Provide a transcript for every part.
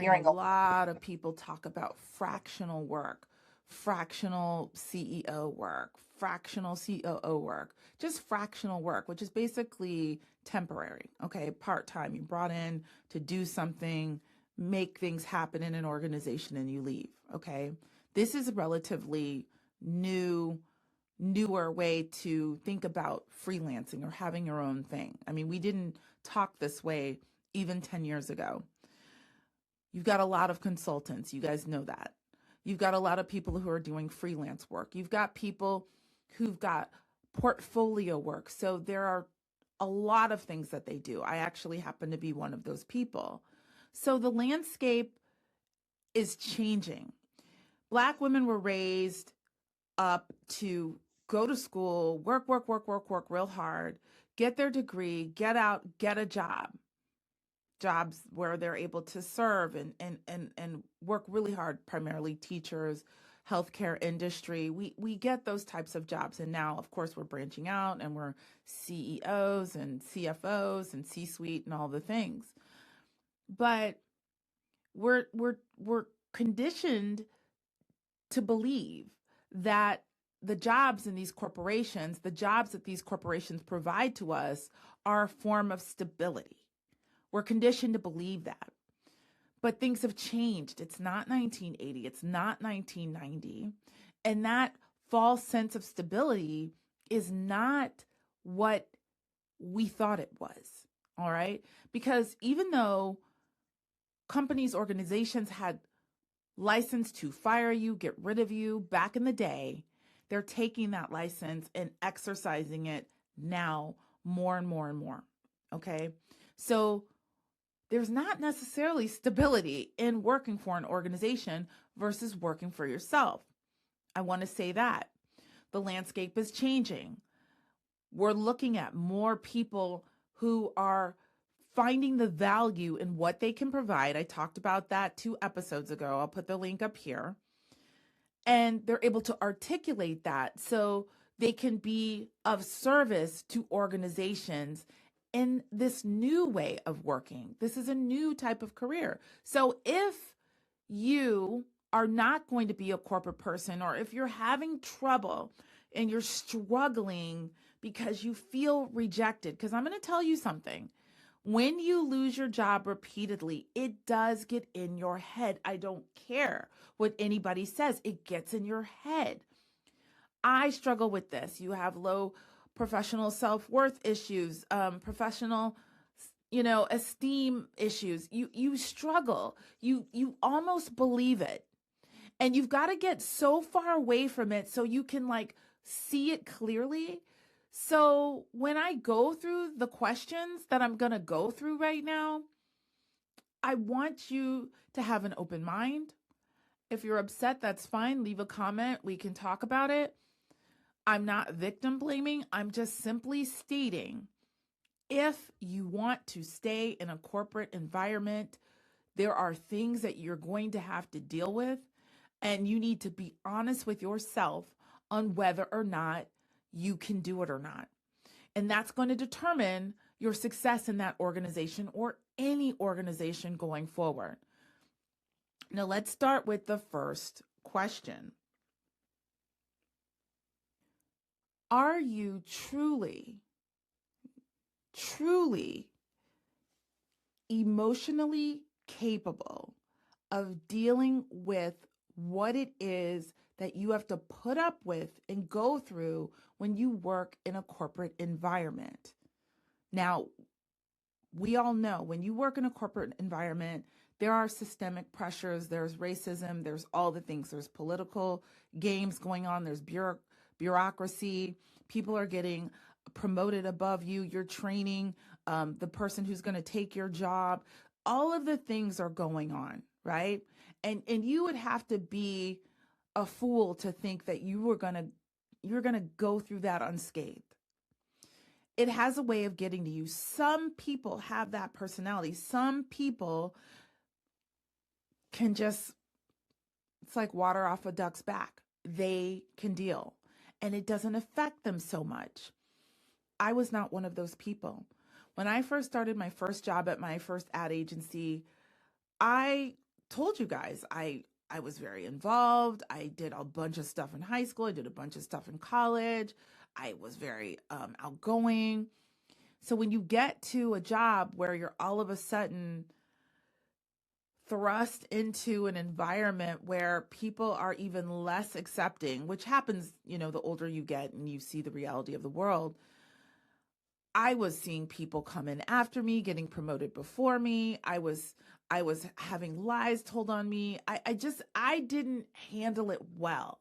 hearing a lot of people talk about fractional work, fractional CEO work, fractional COO work, just fractional work, which is basically temporary, okay, part-time. You brought in to do something, make things happen in an organization, and you leave, okay? This is a relatively newer way to think about freelancing or having your own thing. I mean, we didn't talk this way even 10 years ago. You've got a lot of consultants. You guys know that. You've got a lot of people who are doing freelance work. You've got people who've got portfolio work. So there are a lot of things that they do. I actually happen to be one of those people. So the landscape is changing. Black women were raised up to go to school, work real hard, get their degree, get out, get a job. Jobs where they're able to serve and work really hard, primarily teachers, healthcare industry. We get those types of jobs. And now, of course, we're branching out and we're CEOs and CFOs and C-suite and all the things. But we're conditioned to believe that the jobs in these corporations, the jobs that these corporations provide to us, are a form of stability. We're conditioned to believe that. But things have changed. It's not 1980. It's not 1990. And that false sense of stability is not what we thought it was. All right? Because even though companies, organizations had license to fire you, get rid of you back in the day, they're taking that license and exercising it now more and more and more. Okay? So there's not necessarily stability in working for an organization versus working for yourself. I want to say that. The landscape is changing. We're looking at more people who are finding the value in what they can provide. I talked about that 2 episodes ago. I'll put the link up here. And they're able to articulate that so they can be of service to organizations in this new way of working. This is a new type of career. So if you are not going to be a corporate person, or if you're having trouble and you're struggling because you feel rejected, because I'm going to tell you something. When you lose your job repeatedly, it does get in your head. I don't care what anybody says. It gets in your head. I struggle with this. You have low professional self-worth issues, professional, esteem issues. You struggle. You almost believe it. And you've got to get so far away from it so you can see it clearly. So when I go through the questions that I'm going to go through right now, I want you to have an open mind. If you're upset, that's fine. Leave a comment. We can talk about it. I'm not victim blaming. I'm just simply stating, if you want to stay in a corporate environment, there are things that you're going to have to deal with, and you need to be honest with yourself on whether or not you can do it or not. And that's going to determine your success in that organization or any organization going forward. Now, let's start with the first question. Are you truly emotionally capable of dealing with what it is that you have to put up with and go through when you work in a corporate environment? Now, we all know when you work in a corporate environment, there are systemic pressures, there's racism, there's all the things. There's political games going on, there's bureaucracy, people are getting promoted above you, you're training the person who's going to take your job. All of the things are going on, right? And you would have to be a fool to think that you're going to go through that unscathed. It has a way of getting to you. Some people have that personality. Some people can just, it's like water off a duck's back. They can deal, and it doesn't affect them so much. I was not one of those people. When I first started my first job at my first ad agency, I told you guys, I was very involved. I did a bunch of stuff in high school. I did a bunch of stuff in college. I was very outgoing. So when you get to a job where you're all of a sudden thrust into an environment where people are even less accepting, which happens, the older you get and you see the reality of the world. I was seeing people come in after me, getting promoted before me. I was having lies told on me. I didn't handle it well.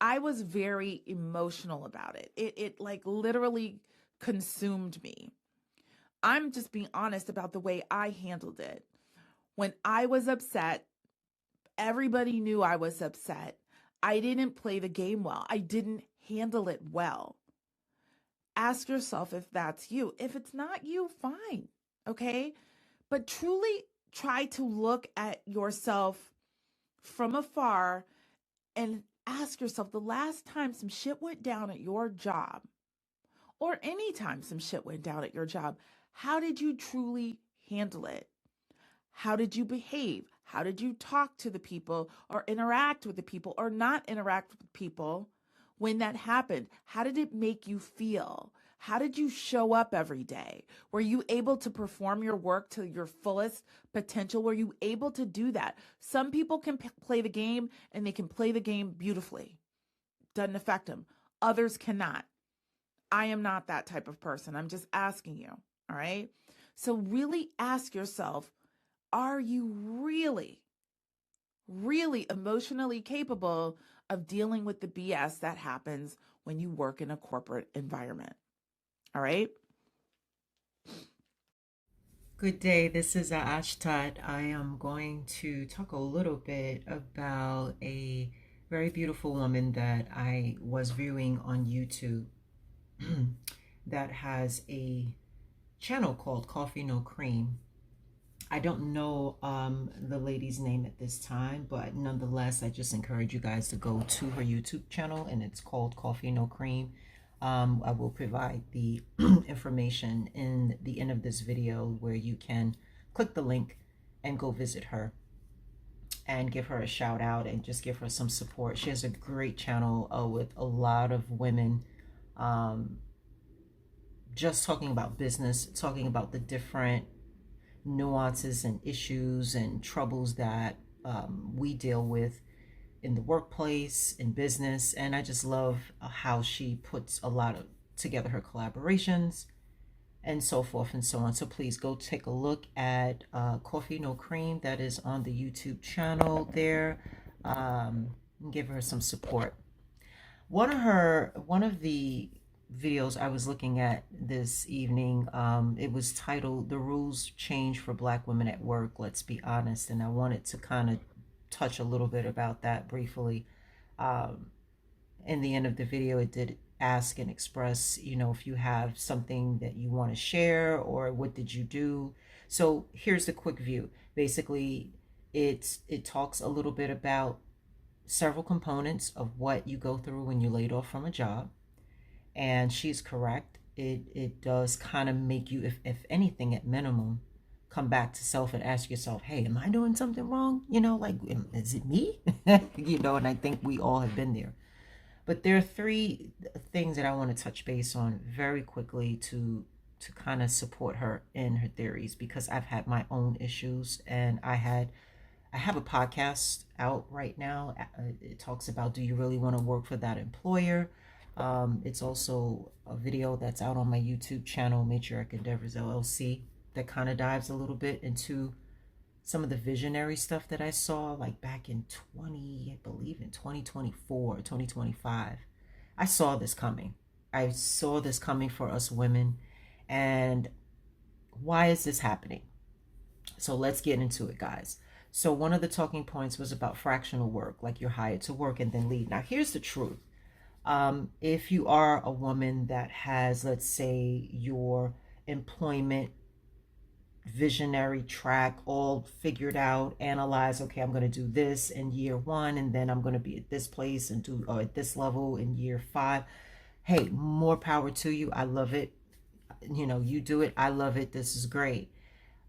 I was very emotional about it. It like literally consumed me. I'm just being honest about the way I handled it. When I was upset, everybody knew I was upset. I didn't play the game well. I didn't handle it well. Ask yourself if that's you. If it's not you, fine. Okay? But truly try to look at yourself from afar and ask yourself, the last time some shit went down at your job, or any time some shit went down at your job, how did you truly handle it? How did you behave? How did you talk to the people or interact with the people or not interact with people when that happened? How did it make you feel? How did you show up every day? Were you able to perform your work to your fullest potential? Were you able to do that? Some people can play the game and they can play the game beautifully. Doesn't affect them. Others cannot. I am not that type of person. I'm just asking you. All right. So really ask yourself, are you really, really emotionally capable of dealing with the BS that happens when you work in a corporate environment? All right. Good day. This is Ashtat. I am going to talk a little bit about a very beautiful woman that I was viewing on YouTube that has a channel called Coffee No Cream. I don't know the lady's name at this time, but nonetheless, I just encourage you guys to go to her YouTube channel, and it's called Coffee No Cream. I will provide the information in the end of this video where you can click the link and go visit her and give her a shout out and just give her some support. She has a great channel with a lot of women just talking about business, talking about the different nuances and issues and troubles that we deal with in the workplace, in business. And I just love how she puts a lot of together her collaborations and so forth and so on. So please go take a look at Coffee No Cream. That is on the YouTube channel there. And give her some support. One of the videos I was looking at this evening, it was titled "The Rules Change for Black Women at Work, Let's Be Honest," and I wanted to kind of touch a little bit about that briefly. In the end of the video, it did ask and express, if you have something that you want to share or what did you do. So here's the quick view. Basically, it talks a little bit about several components of what you go through when you're laid off from a job. And she's correct. It does kind of make you, if anything, at minimum, come back to self and ask yourself, hey, am I doing something wrong? Like, is it me? And I think we all have been there. But there are three things that I want to touch base on very quickly to kind of support her in her theories, because I've had my own issues, and I have a podcast out right now. It talks about, do you really want to work for that employer? It's also a video that's out on my YouTube channel, Matriarch Endeavors LLC, that kind of dives a little bit into some of the visionary stuff that I saw, like back in 2024, 2025. I saw this coming. I saw this coming for us women. And why is this happening? So let's get into it, guys. So one of the talking points was about fractional work, like you're hired to work and then leave. Now, here's the truth. If you are a woman that has, let's say, your employment visionary track all figured out, analyze, okay, I'm going to do this in year 1, and then I'm going to be at this place and do, or at this level in year 5. Hey, more power to you. I love it. You do it. I love it. This is great.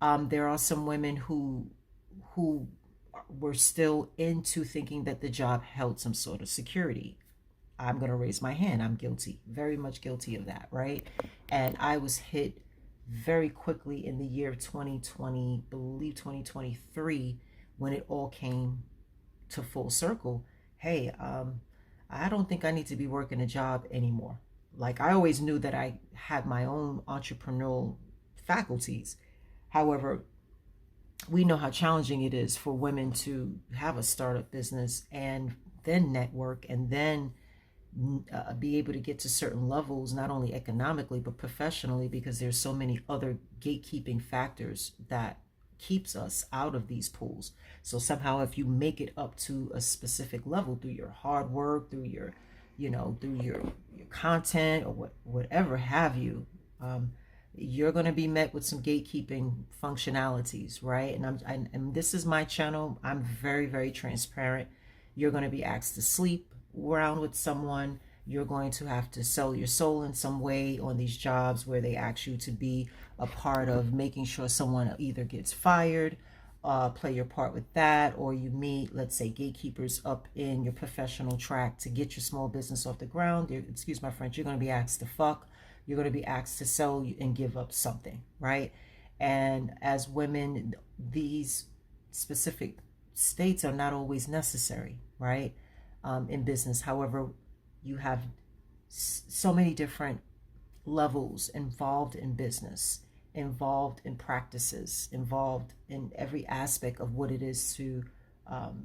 There are some women who were still into thinking that the job held some sort of security. I'm going to raise my hand. I'm guilty, very much guilty of that, right? And I was hit very quickly in the year of 2020, believe 2023, when it all came to full circle. Hey, I don't think I need to be working a job anymore. Like, I always knew that I had my own entrepreneurial faculties. However, we know how challenging it is for women to have a startup business and then network and then be able to get to certain levels, not only economically but professionally, because there's so many other gatekeeping factors that keeps us out of these pools. So somehow, if you make it up to a specific level through your hard work, through your, through your content or whatever have you, you're going to be met with some gatekeeping functionalities, right? And this is my channel. I'm very, very transparent. You're going to be asked to sleep around with someone. You're going to have to sell your soul in some way on these jobs where they ask you to be a part of making sure someone either gets fired, play your part with that, or you meet, let's say, gatekeepers up in your professional track to get your small business off the ground. Excuse my French, you're going to be asked to fuck. You're going to be asked to sell and give up something, right? And as women, these specific states are not always necessary, right? In business. However, you have so many different levels involved in business, involved in practices, involved in every aspect of what it is to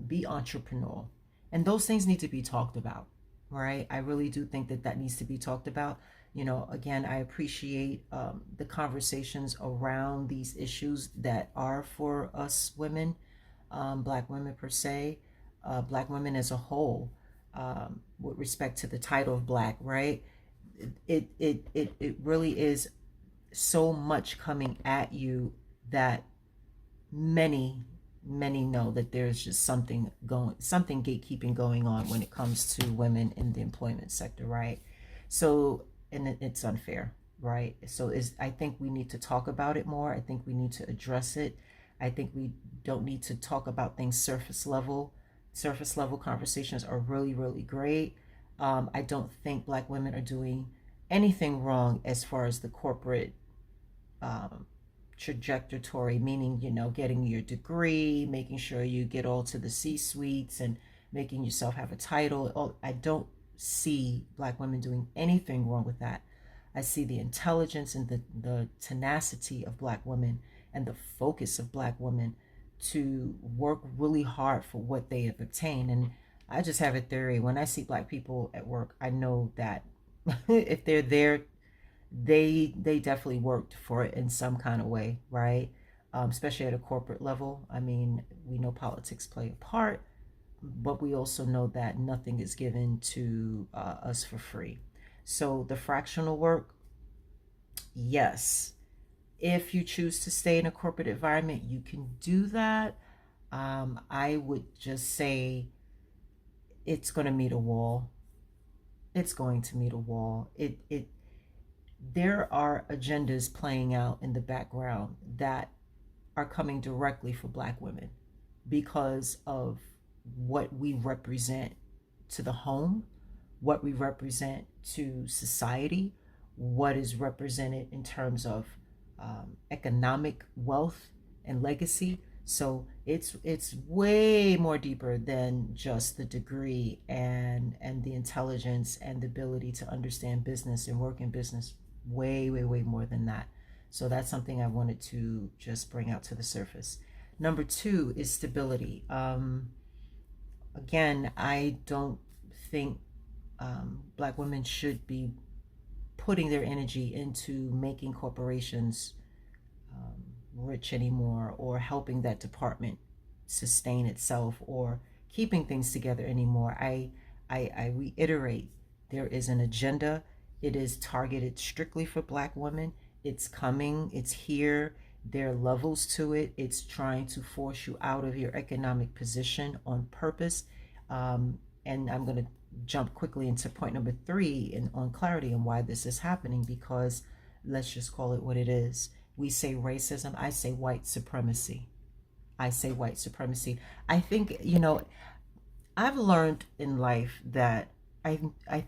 be entrepreneurial. And those things need to be talked about, right? I really do think that that needs to be talked about. Again, I appreciate the conversations around these issues that are for us women, Black women per se, Black women as a whole, with respect to the title of Black, right? It really is so much coming at you that many know that there's just something gatekeeping going on when it comes to women in the employment sector, right? So, and it's unfair, right? So I think we need to talk about it more. I think we need to address it. I think we don't need to talk about things surface level. Surface level conversations are really, really great. I don't think Black women are doing anything wrong as far as the corporate trajectory, meaning, getting your degree, making sure you get all to the C-suites and making yourself have a title. I don't see Black women doing anything wrong with that. I see the intelligence and the tenacity of Black women and the focus of Black women to work really hard for what they have obtained. And I just have a theory. When I see Black people at work, I know that if they're there, they definitely worked for it in some kind of way, right? Especially at a corporate level. I mean, we know politics play a part, but we also know that nothing is given to us for free. So the fractional work, yes. If you choose to stay in a corporate environment, you can do that. I would just say it's going to meet a wall. It's going to meet a wall. There are agendas playing out in the background that are coming directly for Black women because of what we represent to the home, what we represent to society, what is represented in terms of economic wealth and legacy. So it's way more deeper than just the degree and the intelligence and the ability to understand business and work in business. Way more than that. So that's something I wanted to just bring out to the surface. Number 2 is stability. Again, I don't think Black women should be putting their energy into making corporations rich anymore, or helping that department sustain itself, or keeping things together anymore. I reiterate, there is an agenda. It is targeted strictly for Black women. It's coming. It's here. There are levels to it. It's trying to force you out of your economic position on purpose. And I'm going to jump quickly into point number 3 on clarity and why this is happening, because let's just call it what it is. We say racism. I say white supremacy. I say white supremacy. I think, you know, I've learned in life that I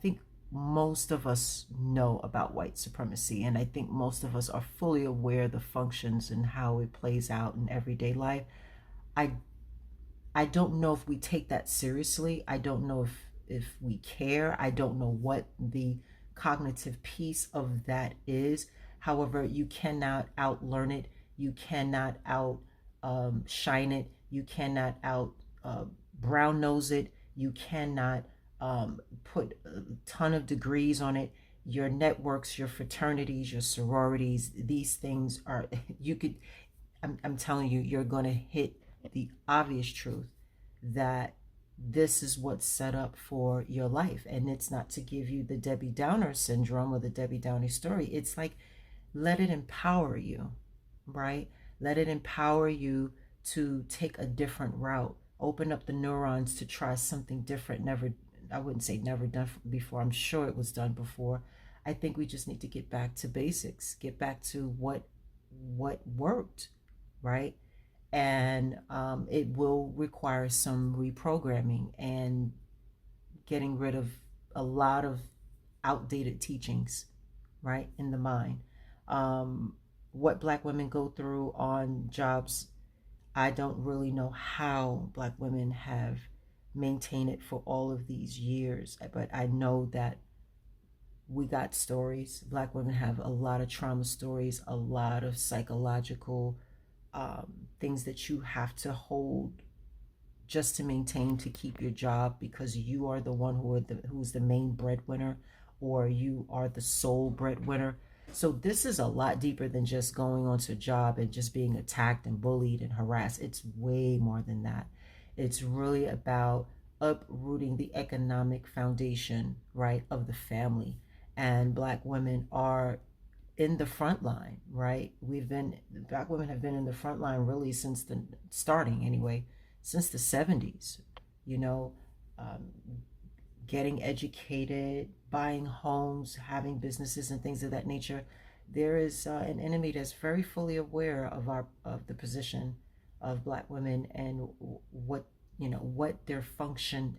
think most of us know about white supremacy, and I think most of us are fully aware of the functions and how it plays out in everyday life. I I don't know if we take that seriously. I don't know if we care. I don't know what the cognitive piece of that is. However, you cannot outlearn it. You cannot out shine it. You cannot out brown nose it. You cannot put a ton of degrees on it. Your networks, your fraternities, your sororities, these things are, you could, I'm telling you, you're going to hit the obvious truth that this is what's set up for your life. And it's not to give you the Debbie Downer syndrome or the Debbie Downer story. It's like, let it empower you, right? Let it empower you to take a different route, open up the neurons to try something different. Never, I wouldn't say never done before. I'm sure it was done before. I think we just need to get back to basics, get back to what worked, right? And it will require some reprogramming and getting rid of a lot of outdated teachings, right, in the mind. What Black women go through on jobs, I don't really know how Black women have maintained it for all of these years, but I know that we got stories. Black women have a lot of trauma stories, a lot of psychological things that you have to hold just to maintain, to keep your job, because you are the one who's the main breadwinner, or you are the sole breadwinner. So this is a lot deeper than just going onto a job and just being attacked and bullied and harassed. It's way more than that. It's really about uprooting the economic foundation, right, of the family. And Black women are in the front line, right? Black women have been in the front line really since the starting, anyway, since the 70s, you know, getting educated, buying homes, having businesses and things of that nature. There is an enemy that's very fully aware of the position of Black women and what their function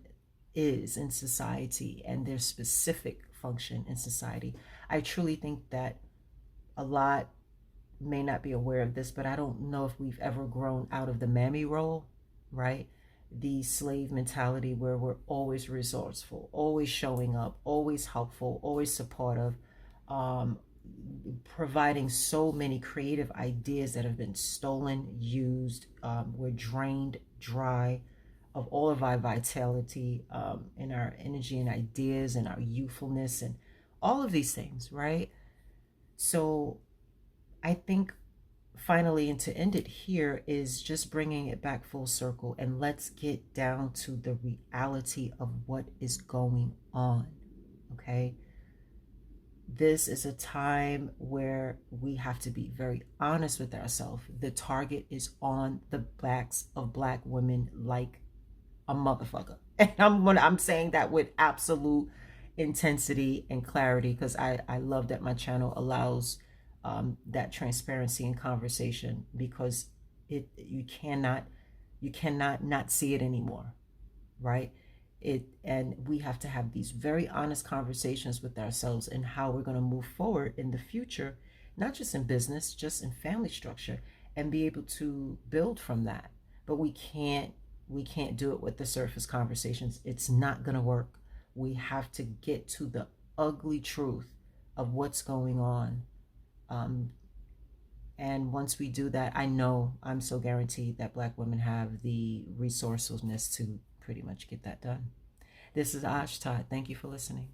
is in society and their specific function in society. I truly think that a lot may not be aware of this, but I don't know if we've ever grown out of the mammy role, right? The slave mentality where we're always resourceful, always showing up, always helpful, always supportive, providing so many creative ideas that have been stolen, used. We're drained dry of all of our vitality, and our energy and ideas and our youthfulness and all of these things, right? So I think finally, and to end it here, is just bringing it back full circle, and let's get down to the reality of what is going on, okay? This is a time where we have to be very honest with ourselves. The target is on the backs of Black women like a motherfucker. And I'm saying that with absolute intensity and clarity, because I love that my channel allows that transparency and conversation, because you cannot not see it anymore, right? And we have to have these very honest conversations with ourselves and how we're going to move forward in the future, not just in business, just in family structure, and be able to build from that. But we can't do it with the surface conversations. It's not going to work. We have to get to the ugly truth of what's going on. And once we do that, I'm so guaranteed that Black women have the resourcefulness to pretty much get that done. This is Todd. Thank you for listening.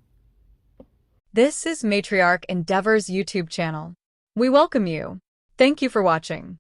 This is Matriarch Endeavor's YouTube channel. We welcome you. Thank you for watching.